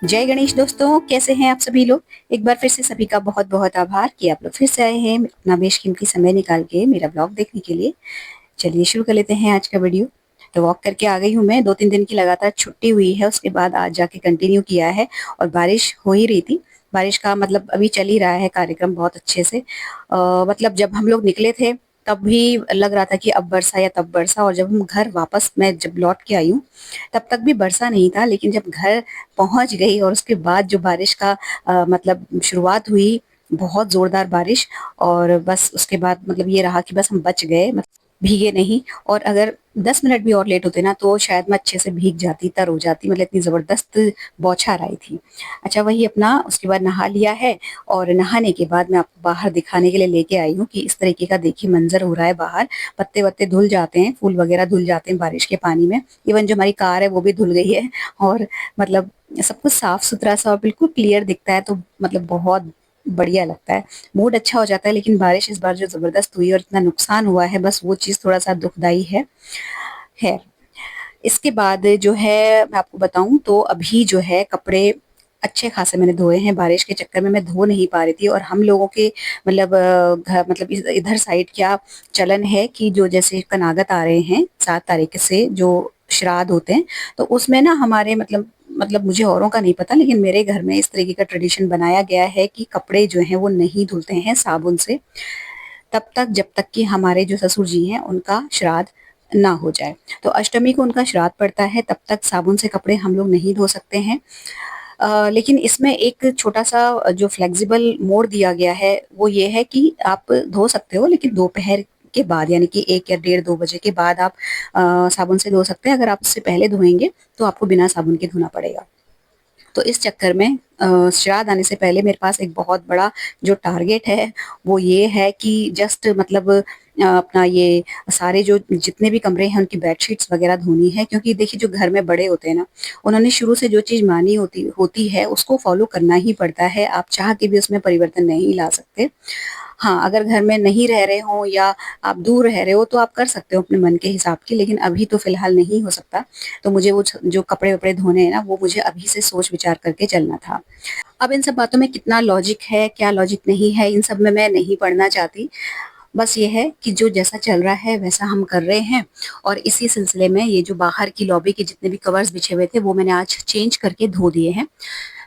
जय गणेश दोस्तों, कैसे हैं आप सभी लोग। एक बार फिर से सभी का बहुत बहुत आभार कि आप लोग फिर से आए हैं अपना बेशकीमती समय निकाल के मेरा ब्लॉग देखने के लिए। चलिए शुरू कर लेते हैं आज का वीडियो। तो वॉक करके आ गई हूँ मैं, 2-3 दिन की लगातार छुट्टी हुई है, उसके बाद आज जाके कंटिन्यू किया है। और बारिश हो ही रही थी। बारिश का मतलब अभी चल ही रहा है कार्यक्रम बहुत अच्छे से। मतलब जब हम लोग निकले थे तब भी लग रहा था कि अब बरसा या तब बरसा, और जब हम घर वापस मैं जब लौट के आई हूँ तब तक भी बरसा नहीं था। लेकिन जब घर पहुंच गई और उसके बाद जो बारिश का मतलब शुरुआत हुई, बहुत जोरदार बारिश। और बस उसके बाद मतलब ये रहा कि बस हम बच गए, मतलब भीगे नहीं। और अगर 10 मिनट भी और लेट होते ना तो शायद मैं अच्छे से भीग जाती, तर हो जाती, मतलब इतनी जबरदस्त बौछार आई थी। अच्छा, वही अपना उसके बाद नहा लिया है। और नहाने के बाद मैं आपको बाहर दिखाने के लिए लेके आई हूँ कि इस तरीके का देखिए मंजर हो रहा है बाहर। पत्ते वत्ते धुल जाते हैं, फूल वगैरह धुल जाते हैं बारिश के पानी में। इवन जो हमारी कार है वो भी धुल गई है। और मतलब सब कुछ साफ सुथरा सा और बिल्कुल क्लियर दिखता है, तो मतलब बहुत बढ़िया लगता है। मूड अच्छा हो जाता है। लेकिन बारिश इस बार जो जबरदस्त हुई और इतना नुकसान हुआ है, बस वो चीज थोड़ा सा दुखदाई है। खैर, इसके बाद जो है मैं आपको बताऊं तो अभी जो है कपड़े अच्छे खासे मैंने धोए हैं। बारिश के चक्कर में मैं धो नहीं पा रही थी। और हम लोगों के मतलब घर मतलब इधर साइड क्या चलन है कि जो जैसे कनागत आ रहे हैं 7 तारीख से जो श्राद्ध होते हैं, तो उसमें ना हमारे मतलब मुझे औरों का नहीं पता, लेकिन मेरे घर में इस तरीके का ट्रेडिशन बनाया गया है कि कपड़े जो हैं वो नहीं धुलते हैं साबुन से तब तक जब तक कि हमारे जो ससुर जी हैं उनका श्राद्ध ना हो जाए। तो अष्टमी को उनका श्राद्ध पड़ता है, तब तक साबुन से कपड़े हम लोग नहीं धो सकते हैं। लेकिन इसमें एक छोटा-सा जो फ्लेक्सिबल मोड़ दिया गया है, वो ये है कि आप धो सकते हो, लेकिन दोपहर के बाद यानी कि 1 या डेढ़ 2 बजे के बाद आप साबुन से धो सकते हैं। अगर आप उससे पहले धोएँगे, तो आपको बिना साबुन के धोना पड़ेगा। तो इस चक्कर में श्राद्ध आने से पहले मेरे पास एक बहुत बड़ा जो टारगेट है, वो ये है कि जस्ट मतलब अपना ये सारे जो जितने भी कमरे हैं उनकी बेडशीट्स वगैरह धोनी है। क्योंकि देखिए जो घर में बड़े होते हैं ना, उन्होंने शुरू से जो चीज़ मानी होती होती है उसको फॉलो करना ही पड़ता है। आप चाह के भी उसमें परिवर्तन नहीं ला सकते। हाँ, अगर घर में नहीं रह रहे हों या आप दूर रह रहे हो तो आप कर सकते हो अपने मन के हिसाब की, लेकिन अभी तो फ़िलहाल नहीं हो सकता। तो मुझे वो जो कपड़े-वपड़े धोने हैं ना, वो मुझे अभी से सोच-विचार करके चलना था। अब इन सब बातों में कितना लॉजिक है, क्या लॉजिक नहीं है, इन सब में मैं नहीं पड़ना चाहती। बस ये है कि जो जैसा चल रहा है वैसा हम कर रहे हैं। और इसी सिलसिले में ये जो बाहर की लॉबी के जितने भी कवर्स बिछे हुए थे वो मैंने आज चेंज करके धो दिए हैं।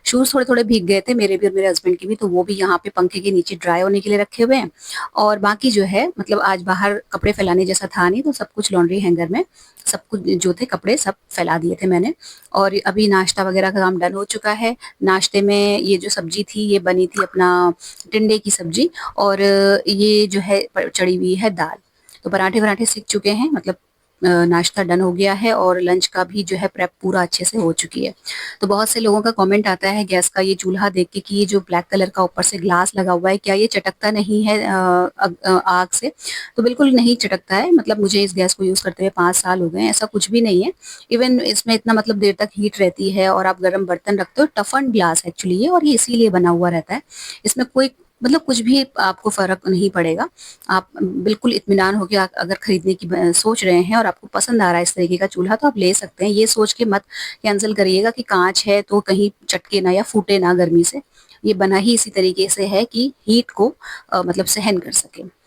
शूज़ थोड़े-थोड़े भीग गए थे मेरे भी और मेरे हस्बैंड के भी, तो वो भी यहाँ पे पंखे के नीचे ड्राई होने के लिए रखे हुए हैं। और बाकी जो है मतलब आज बाहर कपड़े फैलाने जैसा था नहीं, तो सब कुछ लॉन्ड्री हैंगर में सब कुछ जो थे कपड़े सब फैला दिए थे मैंने। और अभी नाश्ता वगैरह का काम डन हो चुका है। नाश्ते में ये जो सब्जी थी ये बनी थी अपना टिंडे की सब्जी, और ये जो है चढ़ी हुई है दाल। तो पराठे-वराठे सिक चुके हैं, मतलब नाश्ता डन हो गया है और लंच का भी जो है प्रेप पूरा अच्छे से हो चुकी है। तो बहुत से लोगों का कमेंट आता है गैस का ये चूल्हा देख के कि ये जो ब्लैक कलर का ऊपर से ग्लास लगा हुआ है, क्या ये चटकता नहीं है आग से? तो बिल्कुल नहीं चटकता है। मतलब मुझे इस गैस को यूज़ करते हुए 5 साल हो गए हैं, ऐसा कुछ भी नहीं है। इवन इसमें इतना मतलब देर तक हीट रहती है और आप गरम बर्तन रखते हो। टफन ग्लास एक्चुअली ये, और ये इसीलिए बना हुआ रहता है। इसमें कोई मतलब कुछ भी आपको फ़र्क नहीं पड़ेगा। आप बिल्कुल इत्मीनान होके अगर खरीदने की सोच रहे हैं और आपको पसंद आ रहा है इस तरीके का चूल्हा, तो आप ले सकते हैं। ये सोच के मत कैंसल करिएगा कि काँच है तो कहीं चटके ना या फूटे ना गर्मी से। ये बना ही इसी तरीके से है कि हीट को मतलब सहन कर सके।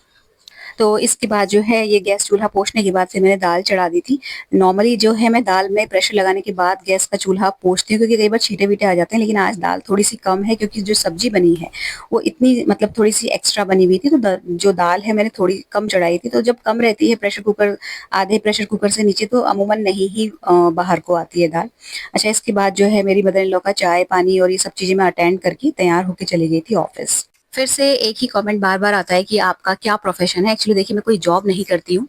तो इसके बाद जो है ये गैस चूल्हा पोंछने के बाद फिर मैंने दाल चढ़ा दी थी। नॉर्मली जो है मैं दाल में प्रेशर लगाने के बाद गैस का चूल्हा पोंछती हूँ, क्योंकि कई बार छींटे-वीटे आ जाते हैं। लेकिन आज दाल थोड़ी-सी कम है क्योंकि जो सब्ज़ी बनी है वो इतनी मतलब थोड़ी-सी एक्स्ट्रा बनी हुई थी, तो द जो दाल है मैंने थोड़ी कम चढ़ाई थी। तो जब कम रहती है प्रेशर कुकर, आधे प्रेशर कुकर से नीचे, तो अमूमन नहीं ही बाहर को आती है दाल। अच्छा, इसके बाद जो है मेरी मदर इन लॉ का चाय, पानी और ये सब चीज़ें मैं अटेंड करके तैयार होके चली गई थी ऑफ़िस। फिर से एक ही कमेंट बार-बार आता है कि आपका क्या प्रोफ़ेशन है? एक्चुअली देखिए मैं कोई जॉब नहीं करती हूँ।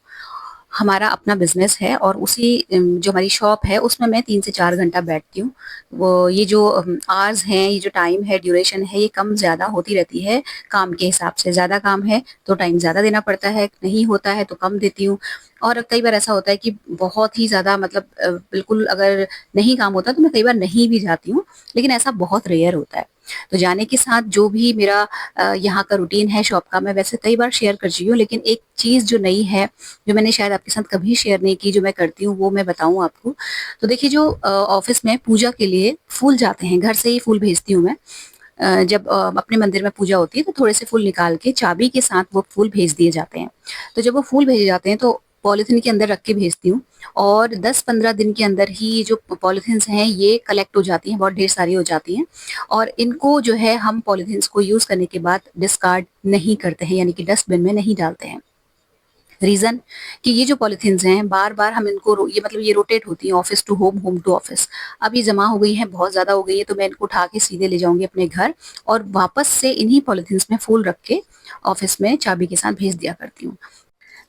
हमारा अपना बिज़नेस है और उसी जो हमारी शॉप है उसमें मैं 3 से 4 घंटा बैठती हूँ। वो ये जो आवर्स हैं, ये जो टाइम है, ड्यूरेशन है, ये कम-ज़्यादा होती रहती है काम के हिसाब से। ज़्यादा काम है तो टाइम ज़्यादा देना पड़ता है, नहीं होता है तो कम देती हूँ। और कई बार ऐसा होता है कि बहुत ही ज़्यादा मतलब बिल्कुल अगर नहीं काम होता तो मैं कई बार नहीं भी जाती हूँ, लेकिन ऐसा बहुत रेयर होता है। तो जाने के साथ जो भी मेरा यहाँ का रूटीन है शॉप का, मैं वैसे कई बार शेयर कर चुकी हूँ, लेकिन एक चीज़ जो नई है, जो मैंने शायद आपके साथ कभी शेयर नहीं की, जो मैं करती हूँ, वो मैं बताऊँ आपको। तो देखिए, जो ऑफ़िस में पूजा के लिए फूल जाते हैं, घर से ही फूल भेजती हूँ मैं। जब अपने मंदिर में पूजा होती है तो थोड़े से फूल निकाल के चाबी के साथ वो फूल भेज दिए जाते हैं। तो जब वो फूल भेजे जाते हैं तो पॉलीथीन के अंदर रख के भेजती हूँ, और 10-15 दिन के अंदर ही ये जो पॉलीथीन्स हैं ये कलेक्ट हो जाती हैं, बहुत ढेर सारी हो जाती हैं, और इनको जो है हम पॉलीथीन्स को यूज़ करने के बाद डिस्कार्ड नहीं करते हैं, यानी कि डस्टबिन में नहीं डालते हैं। रीज़न कि ये जो पॉलीथीन्स हैं बार-बार हम इनको ये मतलब ये रोटेट होती हैं, office to home, home to office. अब ये जमा हो गई हैं, बहुत ज़्यादा हो गई है, तो मैं इनको उठा के सीधे ले जाऊँगी अपने घर, और वापस से इन्हीं पॉलीथीन्स में फूल रख के ऑफ़िस में चाबी के साथ भेज दिया करती हूँ।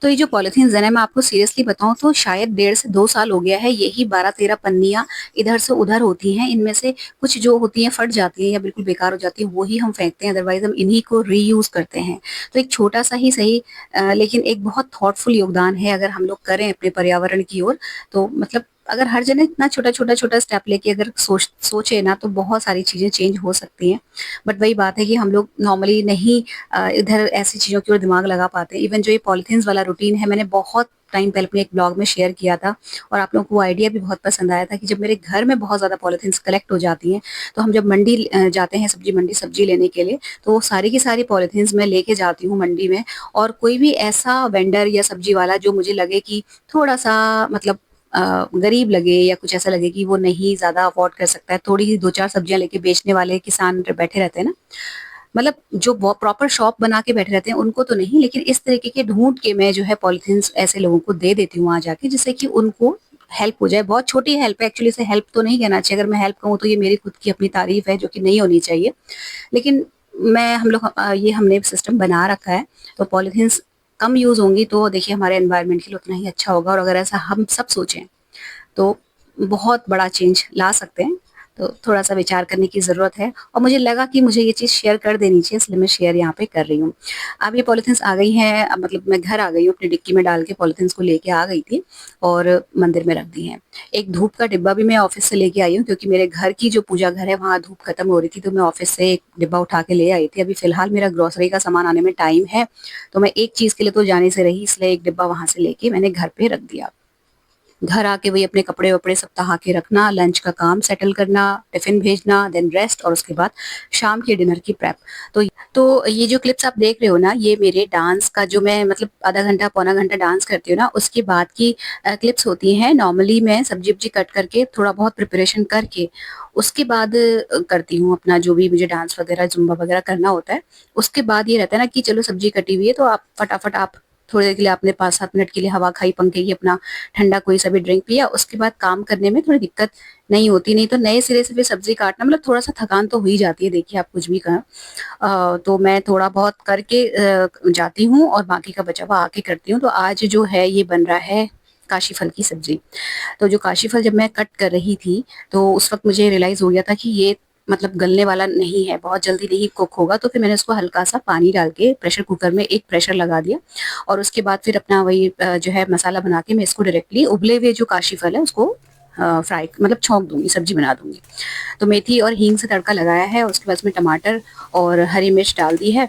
तो ये जो पॉलीथीन्स हैं ना, मैं आपको सीरियसली बताऊँ तो शायद 1.5 से 2 साल हो गया है, यही 12-13 पन्नियाँ इधर से उधर होती हैं। इनमें से कुछ जो होती हैं फट जाती हैं या बिल्कुल बेकार हो जाती हैं, वो ही हम फेंकते हैं, अदरवाइज़ हम इन्हीं को रीयूज़ करते हैं। तो एक छोटा-सा ही सही, लेकिन एक बहुत थॉटफुल योगदान है अगर हम लोग करें अपने पर्यावरण की ओर, तो मतलब अगर हर जने इतना छोटा-छोटा स्टेप लेके अगर सोचे ना, तो बहुत सारी चीज़ें चेंज हो सकती हैं। बट वही बात है कि हम लोग नॉर्मली नहीं इधर ऐसी चीज़ों की ओर दिमाग लगा पाते हैं। इवन जो ये पॉलीथीन्स वाला रूटीन है, मैंने बहुत टाइम पहले अपने एक ब्लॉग में शेयर किया था, और आप लोगों को वो आइडिया भी बहुत पसंद आया था कि जब मेरे घर में बहुत ज़्यादा पॉलीथीन्स कलेक्ट हो जाती हैं, तो हम जब मंडी जाते हैं, सब्जी मंडी सब्जी लेने के लिए, तो वो सारी की सारी पॉलीथीन्स मैं लेके जाती हूँ मंडी में, और कोई भी ऐसा वेंडर या सब्जी वाला जो मुझे लगे कि थोड़ा-सा मतलब गरीब लगे, या कुछ ऐसा लगे कि वो नहीं ज़्यादा अफ़ोर्ड कर सकता है, थोड़ी ही 2-4 सब्जियाँ लेके बेचने वाले किसान बैठे रहते हैं ना, मतलब जो प्रॉपर शॉप बना के बैठे रहते हैं उनको तो नहीं, लेकिन इस तरीके के ढूँढ के मैं जो है पॉलीथीन्स ऐसे लोगों को दे देती हूँ वहाँ जाके, जिससे कि उनको हेल्प हो जाए। बहुत छोटी हेल्प है एक्चुअली, इसे हेल्प तो नहीं कहना चाहिए, अगर मैं हेल्प कहूँ तो ये मेरी खुद की अपनी तारीफ़ है, जो कि नहीं होनी चाहिए। लेकिन हम लोग ये हमने सिस्टम बना रखा है, तो पॉलीथीन्स कम यूज़ होंगी तो देखिए हमारे एनवायरनमेंट के लिए उतना ही अच्छा होगा, और अगर ऐसा हम सब सोचें तो बहुत बड़ा चेंज ला सकते हैं। तो थोड़ा-सा विचार करने की ज़रूरत है, और मुझे लगा कि मुझे ये चीज़ शेयर कर देनी चाहिए, इसलिए मैं शेयर यहाँ पे कर रही हूँ। अब ये पॉलीथीन्स आ गई हैं, अब मतलब मैं घर आ गई हूँ, अपनी डिक्की में डाल के पॉलीथीन्स को लेके आ गई थी, और मंदिर में रख दी हैं। एक धूप का डिब्बा भी मैं ऑफ़िस से लेके आई हूँ, क्योंकि मेरे घर की जो पूजा घर है वहाँ धूप खत्म हो रही थी, तो मैं ऑफ़िस से एक डिब्बा उठा के ले आई थी। अभी फ़िलहाल मेरा ग्रोसरी का सामान आने में टाइम है, तो मैं एक चीज़ के लिए तो जाने से रही, इसलिए एक डिब्बा वहाँ से लेके मैंने घर पे रख दिया। घर आके वही अपने कपड़े-वपड़े सब तहा के रखना, लंच का काम सेटल करना, टिफ़िन भेजना, देन रेस्ट, और उसके बाद शाम के डिनर की प्रेप। तो ये जो क्लिप्स आप देख रहे हो ना, ये मेरे डांस का जो मैं मतलब आधा घंटा, पौना घंटा डांस करती हूँ ना, उसके बाद की क्लिप्स होती हैं। नॉर्मली मैं सब्ज़ी-वब्ज़ी कट करके, थोड़ा बहुत प्रिपरेशन करके, उसके बाद करती हूँ अपना जो भी मुझे डांस वगैरह, ज़ुम्बा वगैरह करना होता है। उसके बाद ये रहता है ना कि चलो सब्ज़ी कटी हुई है, तो आप फटाफट आप थोड़ी देर के लिए आपने 5-7 मिनट के लिए हवा खाई, पंखे की, अपना ठंडा कोई सा भी ड्रिंक पिया, उसके बाद काम करने में थोड़ी दिक्कत नहीं होती। नहीं तो नए सिरे से फिर सब्ज़ी काटना, मतलब थोड़ा-सा थकान तो हो ही जाती है, देखिए आप कुछ भी कहें। तो मैं थोड़ा बहुत करके जाती हूँ, और बाकी का बचा हुआ आके करती हूँ। तो आज जो है ये बन रहा है काशी फल की सब्ज़ी। तो जो काशी फल जब मैं कट कर रही थी, तो उस वक़्त मुझे रियलाइज़ हो गया था कि ये मतलब गलने वाला नहीं है, बहुत जल्दी नहीं कुक होगा, तो फिर मैंने उसको हल्का-सा पानी डाल के प्रेशर कुकर में एक प्रेशर लगा दिया, और उसके बाद फिर अपना वही जो है मसाला बना के मैं इसको डायरेक्टली उबले हुए जो काशी फल है उसको फ्राई मतलब छौंक दूँगी, सब्ज़ी बना दूँगी। तो मेथी और हींग से तड़का लगाया है, उसके बाद उसमें टमाटर और हरी मिर्च डाल दी है।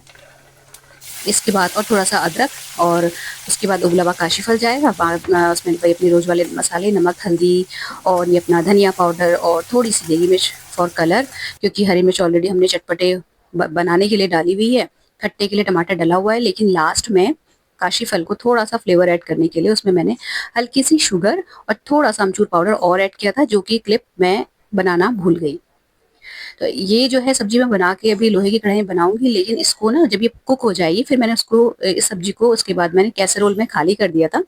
इसके बाद और थोड़ा-सा अदरक, और उसके बाद उबला हुआ काशीफल जाएगा, बाद उसमें वही अपने रोज़ वाले मसाले, नमक, हल्दी, और ये अपना धनिया पाउडर, और थोड़ी-सी देगी मिर्च फॉर कलर, क्योंकि हरी मिर्च ऑलरेडी हमने चटपटे बनाने के लिए डाली हुई है। खट्टे के लिए टमाटर डला हुआ है, लेकिन लास्ट में काशीफल को थोड़ा-सा फ्लेवर ऐड करने के लिए उसमें मैंने हल्की-सी शुगर और थोड़ा-सा अमचूर पाउडर और ऐड किया था, जो कि क्लिप मैं बनाना भूल गई। तो ये जो है सब्ज़ी मैं बना के अभी लोहे की कढ़ाई में बनाऊँगी, लेकिन इसको ना जब ये कुक हो जाएगी, फिर मैंने उसको इस सब्ज़ी को उसके बाद मैंने कैसेरोल में खाली कर दिया था।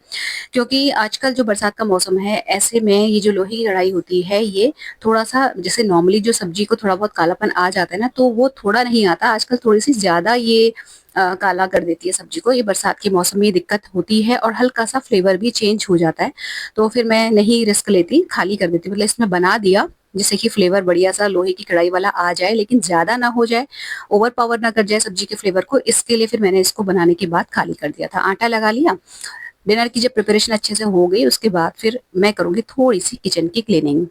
क्योंकि आजकल जो बरसात का मौसम है, ऐसे में ये जो लोहे की कढ़ाई होती है, ये थोड़ा-सा जैसे नॉर्मली जो सब्ज़ी को थोड़ा बहुत कालापन आ जाता है ना, तो वो थोड़ा नहीं आता, आजकल थोड़ी-सी ज़्यादा ये काला कर देती है सब्ज़ी को। ये बरसात के मौसम में ये दिक्कत होती है, और हल्का-सा फ्लेवर भी चेंज हो जाता है। तो फिर मैं नहीं रिस्क लेती, खाली कर देती हूँ। मतलब इसमें बना दिया, जिससे कि फ्लेवर बढ़िया-सा लोहे की कढ़ाई वाला आ जाए, लेकिन ज़्यादा ना हो जाए, ओवर पावर ना कर जाए सब्ज़ी के फ्लेवर को, इसके लिए फिर मैंने इसको बनाने के बाद खाली कर दिया था। आटा लगा लिया, डिनर की जब प्रिपरेशन अच्छे से हो गई, उसके बाद फिर मैं करूँगी थोड़ी-सी किचन की क्लीनिंग।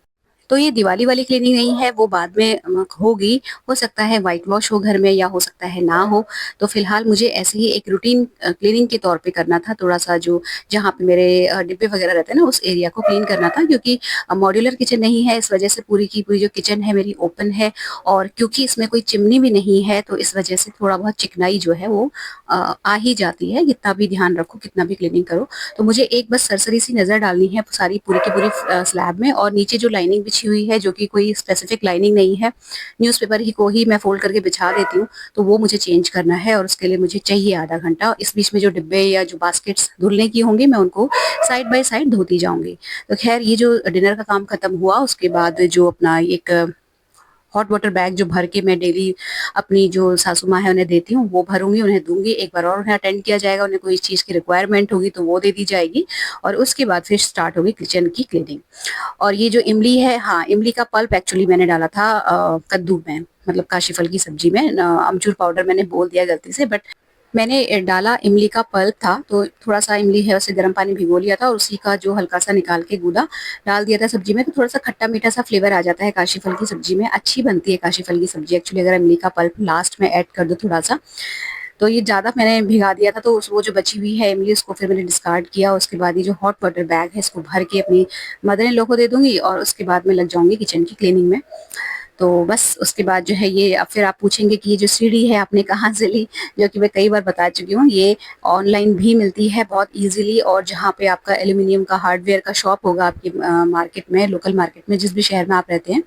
तो ये दिवाली वाली क्लीनिंग नहीं है, वो बाद में होगी। हो सकता है व्हाइट वॉश हो घर में या हो सकता है ना हो। तो फिलहाल मुझे ऐसे ही एक रूटीन क्लीनिंग के तौर पे करना था, थोड़ा-सा जो जहाँ पे मेरे डिब्बे वगैरह रहते हैं ना, उस एरिया को क्लीन करना था, क्योंकि मॉड्यूलर किचन नहीं है, इस वजह से पूरी की पूरी जो किचन है मेरी ओपन है, और क्योंकि इसमें कोई चिमनी भी नहीं है, तो इस वजह से थोड़ा बहुत चिकनाई जो है वो आ ही जाती है, कितना भी ध्यान रखो, कितना भी क्लीनिंग करो। तो मुझे एक बस सरसरी सी नज़र डालनी है सारी पूरी की पूरी स्लैब में, और नीचे जो लाइनिंग बिछी हुई है, जो कि कोई स्पेसिफिक लाइनिंग नहीं है, न्यूज़पेपर ही को ही मैं फ़ोल्ड करके बिछा देती हूँ, तो वो मुझे चेंज करना है, और उसके लिए मुझे चाहिए आधा घंटा। इस बीच में जो डिब्बे या जो बास्केट्स धुलने की होंगी, मैं उनको साइड बाय साइड धोती जाऊँगी। तो ख़ैर, ये जो डिनर का काम खत्म हुआ, उसके बाद जो अपना एक हॉट वाटर बैग जो भर के मैं डेली अपनी जो सासू माँ है उन्हें देती हूँ, वो भरूँगी, उन्हें दूँगी। एक बार और उन्हें अटेंड किया जाएगा, उन्हें कोई चीज़ की रिक्वायरमेंट होगी तो वो दे दी जाएगी, और उसके बाद फिर स्टार्ट होगी किचन की क्लीनिंग। और ये जो इमली है, हाँ, इमली का पल्प एक्चुअली मैंने डाला था कद्दू में, मतलब काशीफल की सब्जी में। अमचूर पाउडर मैंने बोल दिया गलती से, बट मैंने डाला इमली का पल्प था, तो थोड़ा-सा इमली है उसे गर्म पानी भिगो लिया था, और उसी का जो हल्का-सा निकाल के गूदा डाल दिया था सब्जी में, तो थोड़ा-सा खट्टा-मीठा सा फ्लेवर आ जाता है काशीफल की सब्जी में। अच्छी बनती है काशीफल की सब्जी एक्चुअली, अगर इमली का पल्प लास्ट में ऐड कर दो थोड़ा-सा। तो ये ज़्यादा मैंने भिगा दिया था, तो उस वो जो बची हुई है इमली, उसको फिर मैंने डिस्कार्ड किया। उसके बाद ये जो हॉट वाटर बैग है, इसको भर के अपनी मदर इन लॉ को दे दूँगी, और उसके बाद मैं लग जाऊँगी किचन की क्लीनिंग में। तो बस उसके बाद जो है ये, अब फिर आप पूछेंगे कि ये जो सीढ़ी है आपने कहाँ से ली? जो कि मैं कई बार बता चुकी हूँ, ये ऑनलाइन भी मिलती है बहुत ईज़िली, और जहाँ पे आपका एल्यूमीनियम का हार्डवेयर का शॉप होगा आपकी मार्केट में, लोकल मार्केट में, जिस भी शहर में आप रहते हैं,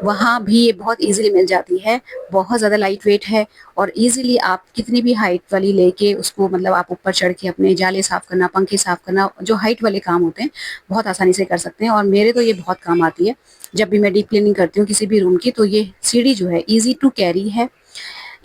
वहाँ भी ये बहुत ईज़िली मिल जाती है। बहुत ज़्यादा लाइट वेट है, और ईज़िली आप कितनी भी हाइट वाली लेके उसको, मतलब आप ऊपर चढ़ के अपने जाले साफ़ करना, पंखे साफ़ करना, जो हाइट वाले काम होते हैं, बहुत आसानी से कर सकते हैं, और मेरे तो ये बहुत काम आती है। जब भी मैं डीप क्लीनिंग करती हूँ किसी भी रूम की, तो ये सीढ़ी जो है ईज़ी टू कैरी है,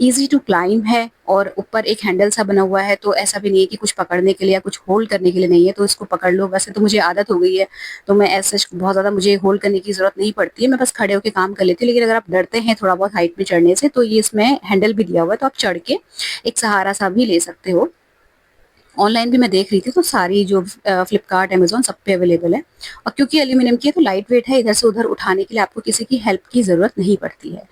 ईज़ी टू क्लाइंब है, और ऊपर एक हैंडल सा बना हुआ है, तो ऐसा भी नहीं है कि कुछ पकड़ने के लिए या कुछ होल्ड करने के लिए नहीं है, तो इसको पकड़ लो। वैसे तो मुझे आदत हो गई है, तो मैं ऐसे बहुत ज़्यादा मुझे होल्ड करने की ज़रूरत नहीं पड़ती है, मैं बस खड़े होके काम कर लेती हूँ। लेकिन अगर आप डरते हैं थोड़ा बहुत हाइट में चढ़ने से, तो ये इसमें हैंडल भी दिया हुआ है, तो आप चढ़ के एक सहारा सा भी ले सकते हो। ऑनलाइन भी मैं देख रही थी, तो सारी जो फ्लिपकार्ट, अमेज़न सब पे अवेलेबल है, और क्योंकि एल्यूमीनियम की है तो लाइट वेट है, इधर से उधर उठाने के लिए आपको किसी की हेल्प की ज़रूरत नहीं पड़ती है।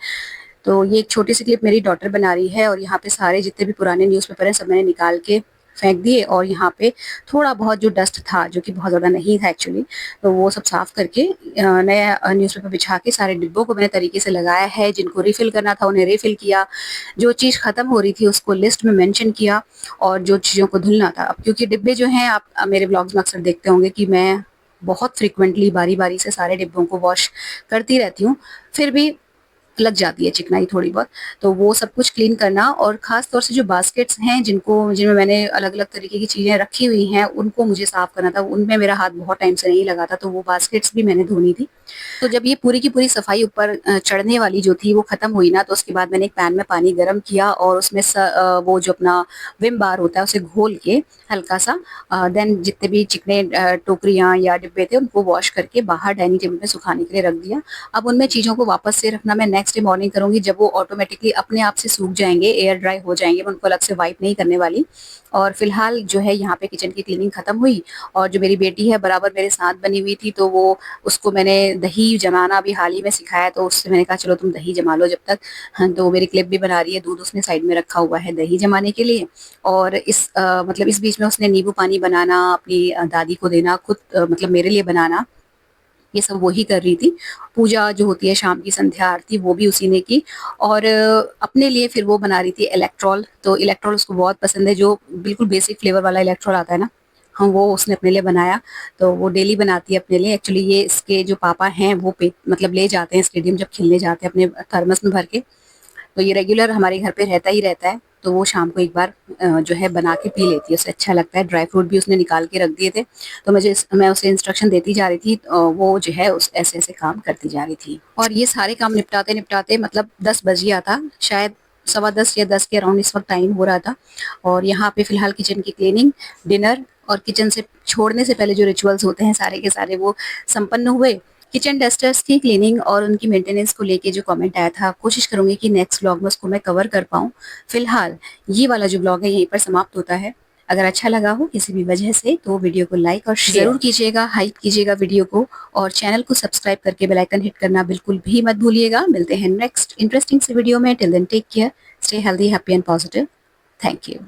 तो ये एक छोटी सी क्लिप मेरी डॉटर बना रही है, और यहाँ पे सारे जितने भी पुराने न्यूज़पेपर हैं सब मैंने निकाल के फेंक दिए, और यहाँ पे थोड़ा बहुत जो डस्ट था, जो कि बहुत ज़्यादा नहीं था एक्चुअली, तो वो सब साफ करके नया न्यूज़पेपर बिछा के सारे डिब्बों को मैंने तरीके से लगाया है। जिनको रिफ़िल करना था उन्हें रिफ़िल किया, जो चीज़ ख़त्म हो रही थी उसको लिस्ट में मेंशन किया, और जो चीज़ों को धुलना था, अब क्योंकि डिब्बे जो हैं, आप मेरे ब्लॉग्स में अक्सर देखते होंगे कि मैं बहुत फ्रीक्वेंटली बारी-बारी से सारे डिब्बों को वॉश करती रहती हूँ, फिर भी लग जाती है चिकनाई थोड़ी बहुत, तो वो सब कुछ क्लीन करना, और ख़ास तौर से जो बास्केट्स हैं जिनमें मैंने अलग-अलग तरीके की चीज़ें रखी हुई हैं, उनको मुझे साफ़ करना था, उनमें मेरा हाथ बहुत टाइम से नहीं लगा था, तो वो बास्केट्स भी मैंने धोनी थी। तो जब ये पूरी की पूरी सफाई ऊपर चढ़ने वाली जो थी वो ख़त्म हुई ना, तो उसके बाद मैंने एक पैन में पानी गरम किया, और उसमें वो जो अपना विम बार होता है उसे घोल के हल्का-सा, देन जितने भी चिकने टोकरियाँ या डिब्बे थे उनको वॉश करके बाहर डाइनिंग टेबल पे सुखाने के लिए रख दिया। अब उनमें चीज़ों को वापस से रखना मैं नेक्स्ट डे मॉर्निंग करूँगी, जब वो ऑटोमेटिकली अपने आप से सूख जाएँगे, एयर ड्राई हो जाएँगे, मैं उनको अलग से वाइप नहीं करने वाली। और फिलहाल जो है यहाँ पे किचन की क्लीनिंग खत्म हुई, और जो मेरी बेटी है बराबर मेरे साथ बनी हुई थी, तो वो उसको मैंने दही जमाना अभी हाल ही में सिखाया, तो उससे मैंने कहा चलो तुम दही जमा लो जब तक। हाँ, तो वो मेरी क्लिप भी बना रही है, दूध उसने साइड में रखा हुआ है दही जमाने के लिए, और मतलब इस बीच में उसने नींबू पानी बनाना, अपनी दादी को देना, खुद मतलब मेरे लिए बनाना, ये सब वो ही कर रही थी। पूजा जो होती है शाम की संध्या आरती, वो भी उसी ने की, और अपने लिए फिर वो बना रही थी इलेक्ट्रॉल, तो इलेक्ट्रॉल उसको बहुत पसंद है, जो बिल्कुल बेसिक फ्लेवर वाला इलेक्ट्रॉल आता है ना, हाँ, वो उसने अपने लिए बनाया, तो वो डेली बनाती है अपने लिए। एक्चुअली ये इसके जो पापा हैं वो मतलब ले जाते हैं स्टेडियम जब खेलने जाते हैं अपने थर्मस में भर के, तो ये रेगुलर हमारे घर पे रहता ही रहता है, तो वो शाम को एक बार जो है बना के पी लेती है, उसे अच्छा लगता है। ड्राई फ्रूट भी उसने निकाल के रख दिए थे, तो मैं उसे इंस्ट्रक्शन देती जा रही थी, वो जो है उस ऐसे-ऐसे काम करती जा रही थी। और ये सारे काम निपटाते-निपटाते मतलब 10 बज गया था, शायद सवा 10 या 10 के अराउंड इस वक़्त टाइम हो रहा था। और यहाँ पे फिलहाल किचन की क्लीनिंग, डिनर, और किचन से छोड़ने से पहले जो रिचुअल्स होते हैं सारे के सारे वो संपन्न हुए। किचन डस्टर्स की क्लीनिंग और उनकी मेंटेनेंस को लेके जो कमेंट आया था, कोशिश करूँगी कि नेक्स्ट व्लॉग में उसको मैं कवर कर पाऊँ। फिलहाल ये वाला जो व्लॉग है यहीं पर समाप्त होता है। अगर अच्छा लगा हो किसी भी वजह से तो वीडियो को लाइक और शेयर जरूर कीजिएगा, हाइप कीजिएगा वीडियो को और चैनल को सब्सक्राइब करके बेल आइकन हिट करना बिल्कुल भी मत भूलिएगा। मिलते हैं नेक्स्ट इंटरेस्टिंग से वीडियो में। Till then take care, stay healthy, happy and positive. Thank you.